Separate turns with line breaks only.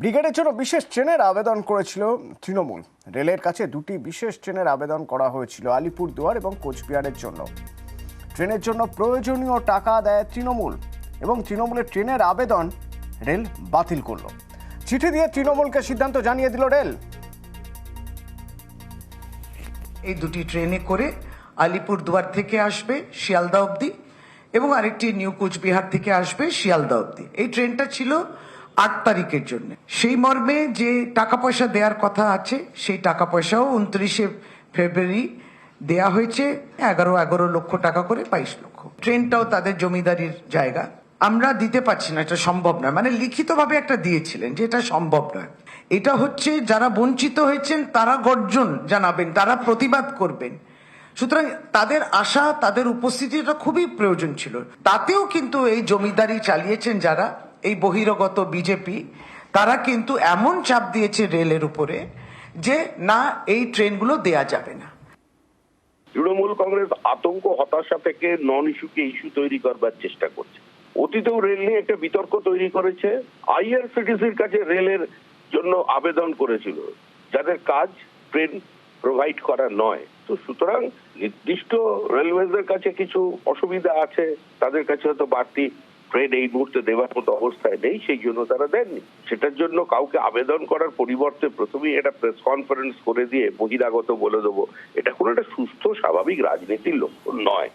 ব্রিগেডের জন্য বিশেষ ট্রেনের আবেদন করেছিল তৃণমূল। রেলের কাছে দুটি বিশেষ ট্রেনের আবেদন করা হয়েছিল আলিপুরদুয়ার এবং কোচবিহারের জন্য। ট্রেনের জন্য প্রয়োজনীয় টাকা দেয় তৃণমূল এবং তৃণমূলের ট্রেনের আবেদন রেল বাতিল করলো। চিঠি দিয়ে তৃণমূলকে সিদ্ধান্ত জানিয়ে দিল রেল।
এই দুটি ট্রেনে করে আলিপুরদুয়ার থেকে আসবে শিয়ালদা অবধি এবং আরেকটি নিউ কোচবিহার থেকে আসবে শিয়ালদা অবধি। এই ট্রেনটা ছিল 8 তারিখের জন্য। সেই মর্মে যে টাকা পয়সা দেওয়ার কথা আছে সেই টাকা পয়সাও 29শে ফেব্রুয়ারি দেয়া হয়েছে। 11 লক্ষ টাকা করে 22 লক্ষ। ট্রেনটাও তাদের জমিদারির জায়গা, আমরা দিতে পারছি না, এটা সম্ভব নয়। মানে লিখিতভাবে একটা দিয়েছিলেন যে এটা সম্ভব নয়। এটা হচ্ছে যারা বঞ্চিত হয়েছেন তারা গর্জন জানাবেন, তারা প্রতিবাদ করবেন। সুতরাং তাদের আশা, তাদের উপস্থিতিটা খুবই প্রয়োজন ছিল। তাতেও কিন্তু এই জমিদারি চালিয়েছেন যারা, এই বহিরাগত বিজেপি, তারা কিন্তু এমন চাপ দিয়েছে রেলের উপরে যে না, এই ট্রেনগুলো দেয়া যাবে না।
তৃণমূল কংগ্রেস আতঙ্ক হতাশা থেকে নন ইস্যুকে ইস্যু তৈরি করবার চেষ্টা করছে। অতীতেও রেল নিয়ে একটা বিতর্ক তৈরি করেছে। আইআরসিটিসির কাছে রেলের জন্য আবেদন করেছিল যাদের কাজ ট্রেন প্রোভাইড করা নয়। তো সুতরাং নির্দিষ্ট রেলওয়েজের কাছে কিছু অসুবিধা আছে, তাদের কাছে হয়তো বাড়তি ট্রেন এই মুহূর্তে দেওয়ার মতো অবস্থায় নেই, সেই জন্য তারা দেননি। সেটার জন্য কাউকে আবেদন করার পরিবর্তে প্রথমেই একটা প্রেস কনফারেন্স করে দিয়ে বহিরাগত বলে দেবো, এটা কোনো একটা সুস্থ স্বাভাবিক রাজনীতির লক্ষণ নয়।